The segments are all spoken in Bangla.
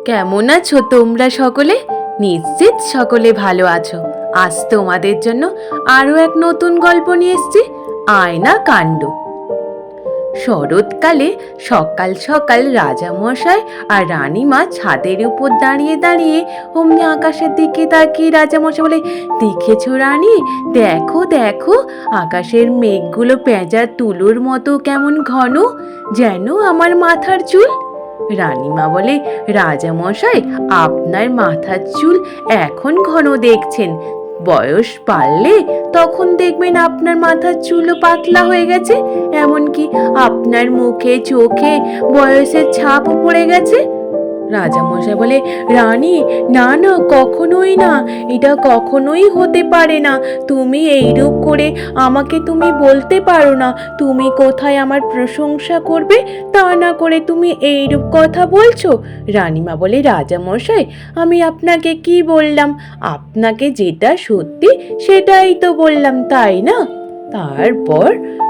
কেমন আছো তোমরা সকলে? নিশ্চিত সকলে ভালো আছো। আজ তোমাদের জন্য আরো এক নতুন গল্প নিয়ে এসেছি, আয়না কাণ্ড। শরৎকালে সকাল সকাল রাজামশাই আর রানীমা ছাদের উপর দাঁড়িয়ে দাঁড়িয়ে অমনি আকাশের দিকে তাকিয়ে রাজামশাই বলে, দেখেছো রানী, দেখো দেখো, আকাশের মেঘগুলো পেঁচার তুলোর মতো কেমন ঘন, যেন আমার মাথার চুল। রানীমা বলে, রাজামশাই, আপনার মাথার চুল এখন ঘন দেখছেন, বয়স বাড়লে তখন দেখবেন আপনার মাথার চুলও পাতলা হয়ে গেছে, এমনকি আপনার মুখে চোখে বয়সের ছাপও পড়ে গেছে। রাজামশাই বলে, রানী, না না, কখনোই না, এটা কখনোই হতে পারে না। তুমি এইরূপ করে আমাকে তুমি বলতে পারো না। তুমি কোথায় আমার প্রশংসা করবে, তা না করে তুমি এইরূপ কথা বলছো। রানীমা বলে, রাজামশাই, আমি আপনাকে কি বললাম? আপনাকে যেটা সত্যি সেটাই তো বললাম, তাই না? তারপর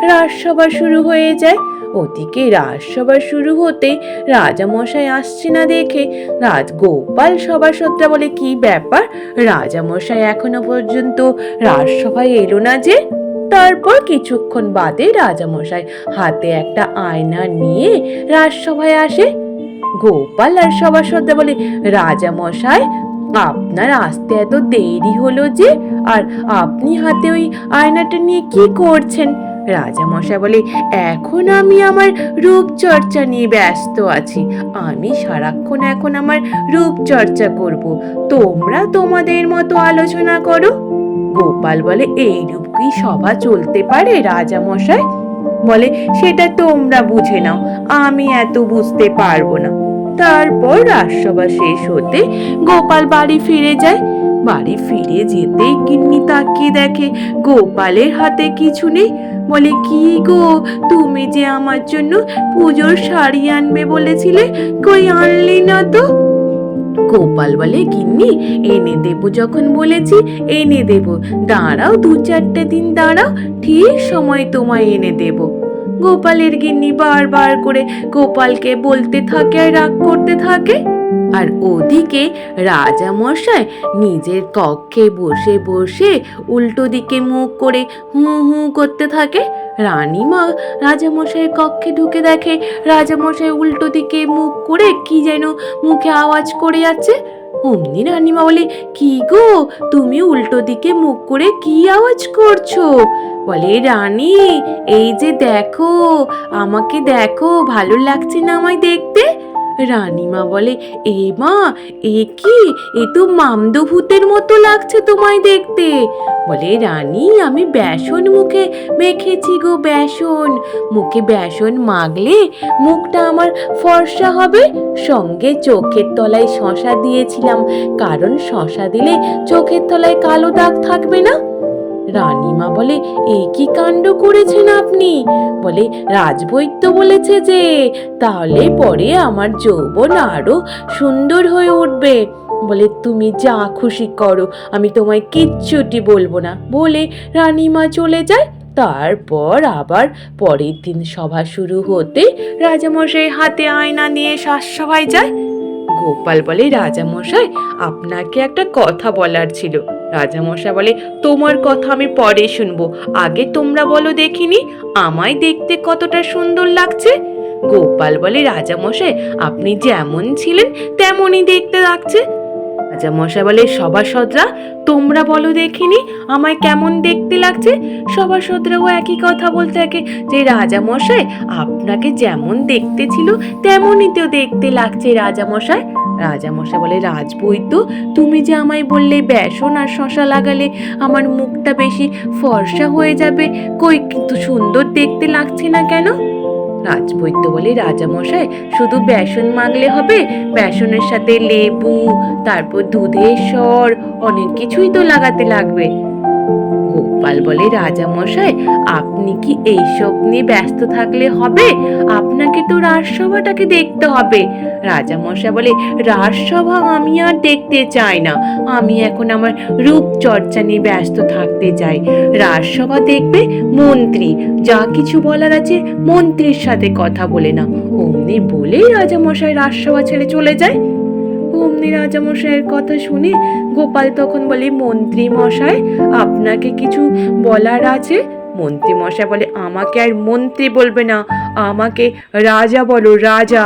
রাজসভা শুরু হয়ে যায়। ওদিকে রাজসভা শুরু হতে রাজামশাই আসছে না দেখে রাজগোপাল সভাসদরা বলে, কি ব্যাপার, রাজামশাই এখনো পর্যন্ত রাজসভায় এলো না যে? তারপর কিছুক্ষণ বাদে রাজামশাই হাতে একটা আয়না নিয়ে রাজসভায় আসে। গোপাল আর সভাসদরা বলে, রাজামশাই, আপনার আসতে এত দেরি হলো যে, আর আপনি হাতে ওই আয়নাটা নিয়ে কি করছেন? রাজামশাই বলে, এখন আমি আমার রূপচর্চা নিয়ে ব্যস্ত আছি। আমি সারাক্ষণ এখন আমার রূপচর্চা করব, তোমরা তোমাদের মতো আলোচনা করো। গোপাল বলে, এইরূপ কি সভা চলতে পারে রাজামশাই? বলে, সেটা তোমরা বুঝে নাও, আমি এত বুঝতে পারবো না। তারপর রাজসভা শেষ হতে গোপাল বাড়ি ফিরে যায়। বাড়ি ফিরে যেতেই গিন্নি তাকিয়ে দেখে গোপালের হাতে কিছু নেই। বলে, কি গো, তুমি যে আমার জন্য পুজোর শাড়ি আনবে বলেছিলে, কই আনলি না তো? গোপাল বলে, গিন্নি, এনে দেবো যখন বলেছি এনে দেবো, দাঁড়াও, 2-4 দিন দাঁড়াও, ঠিক সময় তোমায় এনে দেবো। গোপালের গিন্নি বারবার করে গোপালকে বলতে থাকে আর রাগ করতে থাকে। আর ওদিকে রাজামশাই নিজের কক্ষে বসে বসে উল্টো দিকে মুখ করে হু হু করতে থাকে। রানীমা রাজামশাইয়ের কক্ষে ঢুকে দেখে রাজামশাই উল্টো দিকে মুখ করে কি যেন মুখে আওয়াজ করে যাচ্ছে। অমনি রানীমা বলে, কি গো, তুমি উল্টো দিকে মুখ করে কি আওয়াজ করছো? বলে, রানী, এই যে দেখো, আমাকে দেখো, ভালো লাগছে না আমায় দেখতে? রানীমা বলে, এ মা, এ কি, এ তো মামদভূতের মতো লাগছে তোমায় দেখতে। বলে, রানী, আমি বেসন মুখে মেখেছি গো, বেসন। মুখে বেসন মাখলে মুখটা আমার ফর্সা হবে। সঙ্গে চোখের তলায় শসা দিয়েছিলাম, কারণ শসা দিলে চোখের তলায় কালো দাগ থাকবে না। রানীমা বলে, এই কি কাণ্ড করেছেন আপনি? বলে, রাজবৈদ্য বলেছে যে তাহলে পরে আমার যৌবন আরো সুন্দর হয়ে উঠবে। বলে, তুমি যা খুশি করো, আমি তোমায় কিচ্ছুটি বলবো না, বলে রানীমা চলে যায়। তারপর আবার পরের দিন সভা শুরু হতে রাজামশাই হাতে আয়না নিয়ে রাজসভায় যায়। গোপাল বলে, রাজামশাই, আপনাকে একটা কথা বলার ছিল। রাজামশাই বলে, তোমার কথা আমি পরে শুনবো, আগে তোমরা বলো দেখিনি, আমায় দেখতে কতটা সুন্দর লাগছে? গোপাল বলে, রাজামশাই, আপনি যেমন ছিলেন তেমনই দেখতে লাগছে। রাজামশাই বলে, সভাসদরা, তোমরা বলো দেখিনি আমায় কেমন দেখতে লাগছে? সভাসদরাও একই কথা বলতে থাকে যে, রাজামশাই, আপনাকে যেমন দেখতে ছিল তেমনই তো দেখতে লাগছে রাজামশাই। রাজামশাই বলে, রাজবৈদ্য, তুমি যে আমায় বললে বেসন আর শসা লাগালে আমার মুখটা বেশি ফর্সা হয়ে যাবে, কই, কিন্তু সুন্দর দেখতে লাগছে না কেন? রাজবৈদ্য বলে, রাজামশাই, শুধু বেসন মাখলে হবে? বেসনের সাথে লেবু, তারপর দুধের সর, অনেক কিছুই তো লাগাতে লাগবে। গোপাল বলে, রাজামশাই, আপনি কি এইসব নিয়ে ব্যস্ত থাকলে হবে? আপনাকে তো রাজসভাটাকে দেখতে হবে। রাজামশাই বলে, রাজসভা আমি আর দেখতে চাই না, আমি এখন আমার রূপচর্চা নিয়ে ব্যস্ত থাকতে চাই। রাজসভা দেখবে মন্ত্রী, যা কিছু বলার আছে মন্ত্রীর সাথে কথা বলে না। অমনি বলেই রাজামশাই রাজসভা ছেড়ে চলে যায়। অমনি রাজামশাইয়ের কথা শুনে গোপাল তখন বলে, মন্ত্রী মশাই, আপনাকে কিছু বলার আছে। মন্ত্রী মশাই বলে, আমাকে আর মন্ত্রী বলবে না, আমাকে রাজা বলো, রাজা।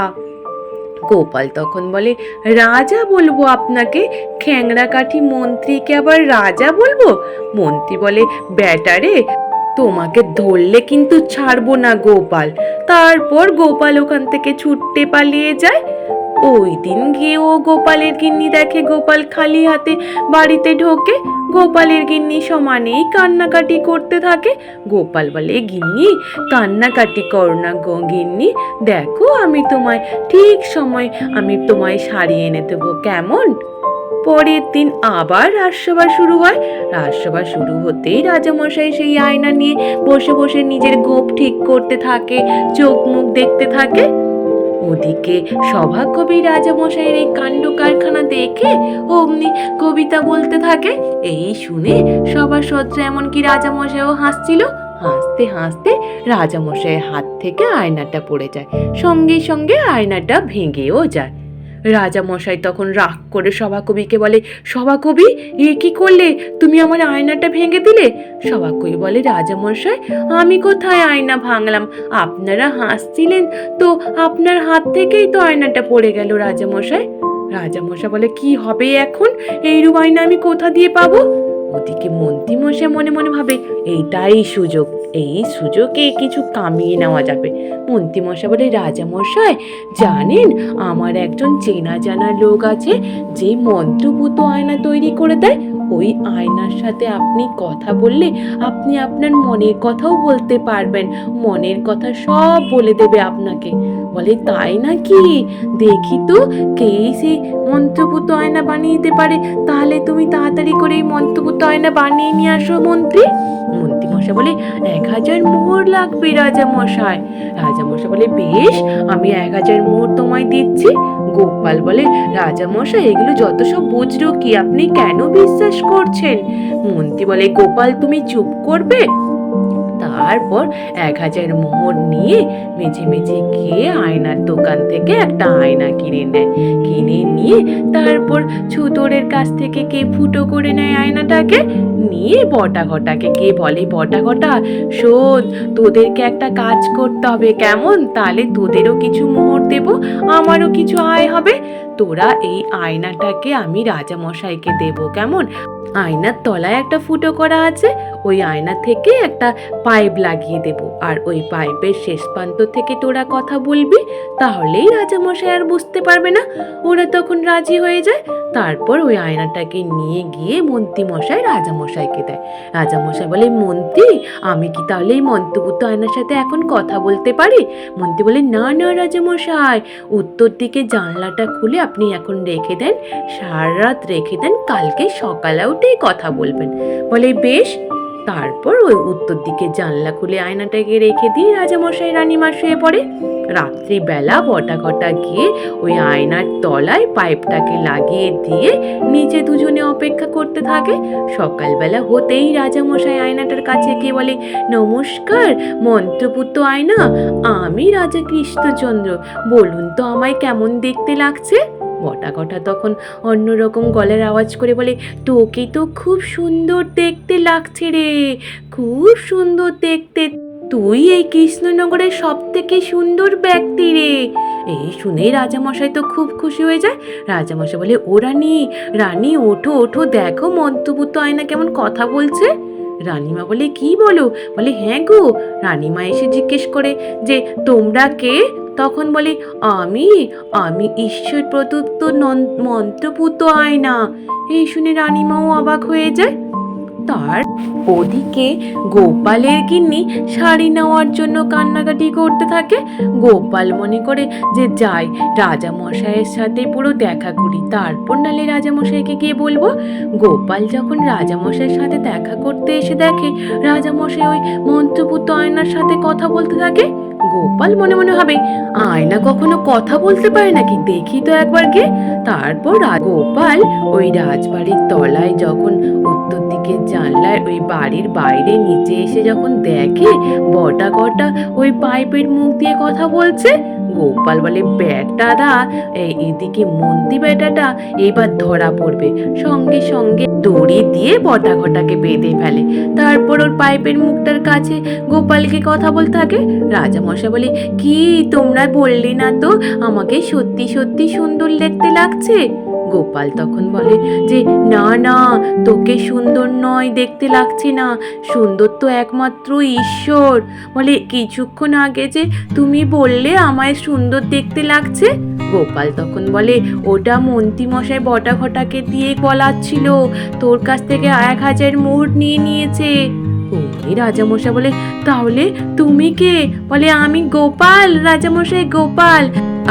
গোপাল তখন বলে, রাজা বলবো আপনাকে? খ্যাংরা কাঠি মন্ত্রীকে আবার রাজা বলবো? মন্ত্রী বলে, ব্যাটারে, তোমাকে ধরলে কিন্তু ছাড়বো না গোপাল। তারপর গোপাল ওখান থেকে ছুটতে পালিয়ে যায়। ওই দিন গিয়ে ও গোপালের গিন্নি দেখে গোপাল খালি হাতে বাড়িতে ঢোকে। গোপালের গিন্নি সমানেই কান্নাকাটি করতে থাকে। গোপাল বলে, গিন্নি কান্নাকাটি করো না গো গিন্নি, দেখো আমি তোমায় ঠিক সময় আমি তোমায় সারিয়ে এনে দেবো, কেমন? পরের দিন আবার রাজসভা শুরু হয়। রাজসভা শুরু হতেই রাজামশাই সেই আয়না নিয়ে বসে বসে নিজের গোপ ঠিক করতে থাকে, চোখ মুখ দেখতে থাকে। ওদিকে সভাকবি রাজামশাইয়ের এই কাণ্ড কারখানা দেখে অমনি কবিতা বলতে থাকে। এই শুনে সভাসদরা এমনকি রাজামশাইও হাসছিল। হাসতে হাসতে রাজামশাইয়ের হাত থেকে আয়নাটা পড়ে যায়, সঙ্গে সঙ্গে আয়নাটা ভেঙেও যায়। রাজামশাই তখন রাগ করে সভাকবিকে বলে, সভাকবি, এ কি করলে? তুমি আমার আয়নাটা ভেঙে দিলে। সভাকবি বলে, রাজামশাই, আমি কোথায় আয়না ভাঙলাম? আপনারা হাসছিলেন তো আপনার হাত থেকেই তো আয়নাটা পড়ে গেল রাজামশাই। রাজামশাই বলে, কি হবে এখন? এইরূপ আয়না আমি কোথা দিয়ে পাবো? ওদিকে মন্ত্রী মশাই মনে মনে ভাবে, এইটাই সুযোগ, এই সুযোগে কিছু কামিয়ে নেওয়া যাবে। মন্ত্রী মশাই বলে, রাজামশাই জানেন, আমার একজন চেনা জানা লোক আছে যে মন্ত্রপুত আয়না তৈরি করে দেয়। ওই আয়নার সাথে আপনি কথা বললে আপনি আপনার মনের কথাও বলতে পারবেন, মনের কথা সব বলে দেবে আপনাকে। বলে, তাই নাকি? দেখি তো কে সেই মন্ত্রপুত আয়না বানিয়ে দিতে পারে। তাহলে তুমি তাড়াতাড়ি করে এই মন্ত্রপুত আয়না বানিয়ে নিয়ে আসো মন্ত্রী। মন্ত্রী মশাই বলে, 1000 মোহর লাগবে রাজামশাই। রাজামশাই বলে, বেশ, আমি 1000 মোহর তোমায় দিচ্ছি। গোপাল বলে, রাজামশাই এগুলো যত সব বুঝলো কি, আপনি কেন বিশ্বাস করছেন? মন্ত্রী বলে, গোপাল তুমি চুপ করবে। তারপর 1000 মোহর নিয়ে মেঝে মেঝে গিয়ে আয়নার দোকান থেকে একটা আয়না কিনে নেয়। কিনে নিয়ে তারপর ছুতোরের কাছ থেকে কে ফুটো করে নেয় আয়নাটাকে, নিয়ে বটা ঘটাকে গিয়ে বলে, বটা ঘটা শোন, তোদেরকে একটা কাজ করতে হবে, কেমন? তাহলে তোদেরও কিছু মোহর দেব, আমারও কিছু আয় হবে। তোরা এই আয়নাটাকে আমি রাজামশাইকে দেব, কেমন? আয়নার তলায় একটা ফুটো করা আছে, ওই আয়না থেকে একটা পাইপ লাগিয়ে দেব, আর ওই পাইপের শেষ প্রান্ত থেকে তোরা কথা বলবি, তাহলেই রাজামশাই আর বুঝতে পারবে না। ওরা তখন রাজি হয়ে যায়। তারপর ওই আয়নাটাকে নিয়ে গিয়ে মন্ত্রী মশাই রাজামশাইকে দেয়। রাজামশাই বলে, মন্ত্রী, আমি কি তাহলে এই মন্ত্রপুত আয়নার সাথে এখন কথা বলতে পারি? মন্ত্রী বলে, না না রাজামশাই, উত্তর দিকে জানলাটা খুলে আপনি এখন রেখে দেন, সারা রাত রেখে দেন, কালকে সকালে উঠেই কথা বলবেন। বলে, বেশ। তারপর ওই উত্তর দিকে জানলা খুলে আয়নাটাকে রেখে দিয়ে রাজামশাই রানীমা শুয়ে পড়ে। রাত্রিবেলা বটা ঘটা গিয়ে ওই আয়নার তলায় পাইপটাকে লাগিয়ে দিয়ে নিচে দুজনে অপেক্ষা করতে থাকে। সকালবেলা হতেই রাজামশাই আয়নাটার কাছে গিয়ে বলে, নমস্কার মন্ত্রপুত আয়না, আমি রাজা কৃষ্ণচন্দ্র, বলুন তো আমায় কেমন দেখতে লাগছে? বটা ঘটা তখন অন্যরকম গলার আওয়াজ করে বলে, তোকে তো খুব সুন্দর দেখতে লাগছে রে, খুব সুন্দর দেখতে, তুই এই কৃষ্ণনগরের সব থেকে সুন্দর ব্যক্তি রে। এই শুনেই রাজামশাই তো খুব খুশি হয়ে যায়। রাজামশাই বলে, ও রানী, রানী ওঠো ওঠো, দেখো মন্ত্রপুত আয়না কেমন কথা বলছে। রানীমা বলে, কি বলো? বলে, হ্যাঁ গো। রানীমা এসে জিজ্ঞেস করে যে, তোমরা কে? তখন বলে, আমি আমি ঈশ্বর প্রদত্ত মন্ত্রপুত আয়না। এই শুনে রানীমাও অবাক হয়ে যায়। তার ওদিকে গোপালের গিন্নি শাড়ি নেওয়ার জন্য কান্নাকাটি করতে থাকে। গোপাল মনে করে যে যাই, রাজামশাইয়ের সাথে পুরো দেখা করি, তারপর নালে রাজামশাইকে গিয়ে বলবো। গোপাল যখন রাজামশাইয়ের সাথে দেখা করতে এসে দেখে রাজামশাই ওই মন্ত্রপুত আয়নার সাথে কথা বলতে থাকে। গোপাল মনে মনে ভাবে, আয়না কখনো কথা বলতে পারে নাকি, দেখি তো একবার গে। তারপর গোপাল ওই রাজবাড়ির তলায় যখন উত্তর দিকের জানলায় ওই বাড়ির বাইরে নিচে এসে যখন দেখে বটা কটা ওই পাইপের মুখ দিয়ে কথা বলছে, গোপাল বলে, বেটারা এদিকে মন্ত্রী বেটাটা এবার ধরা পড়বে। সঙ্গে সঙ্গে দড়ি দিয়ে বটা ঘটাকে বেঁধে ফেলে। তারপর ওর পাইপের মুখটার কাছে গোপালকে কথা বলতে থাকে। রাজামশাই বলে, কি তোমরা বললে না তো আমাকে সত্যি সত্যি সুন্দর দেখতে লাগছে? গোপাল তখন বলে যে, না না, তোকে সুন্দর নয় দেখতে লাগছে না, সুন্দর তো একমাত্র ঈশ্বর। বলে, কিছুক্ষণ আগে যে তুমি বললে আমায় সুন্দর দেখতে লাগছে। গোপাল তখন বলে, ওটা মন্ত্রী মশাই বটা ঘটাকে দিয়ে বলাচ্ছিল, তোর কাছ থেকে 1000 মোহর নিয়ে নিয়েছে। ওই রাজামশাই বলে, তাহলে তুমি কে? বলে, আমি গোপাল, রাজামশাই গোপাল।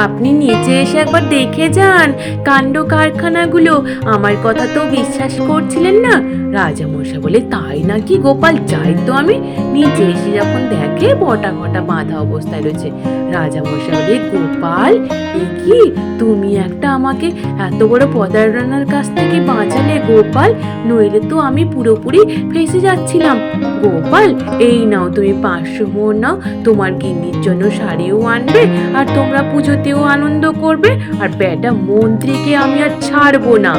আপনি নিচে এসে একবার দেখে যান কাণ্ড কারখানাগুলো, আমার কথা তো বিশ্বাস করছিলেন না। রাজামশাই বলে, তাই নাকি গোপাল, যাই তো আমি। নিচে এসে যখন দেখে বটা ঘটা বাঁধা অবস্থায় রয়েছে। রাজামশাই বলে, গোপাল, এ কি তুমি একটা আমাকে এত বড় প্রতারণার কাছ থেকে বাঁচালে গোপাল, নইলে তো আমি পুরোপুরি ফেঁসে যাচ্ছিলাম। গোপাল, এই নাও তুমি 500 মোহর নাও, তোমার গিন্নির জন্য শাড়িও আনবে, আর তোমরা পুজোতেও আনন্দ করবে, আর বেটা মন্ত্রীকে আমি আর ছাড়বো না।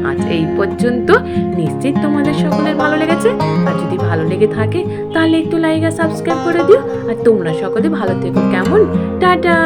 আজ এই পর্যন্ত। নিশ্চিত তোমাদের সকলের ভালো লেগেছে, আর যদি ভালো লেগে থাকে তাহলে একটু লাইক আর সাবস্ক্রাইব করে দিও। আর তোমরা সকলে ভালো থেকো, কেমন? টাটা।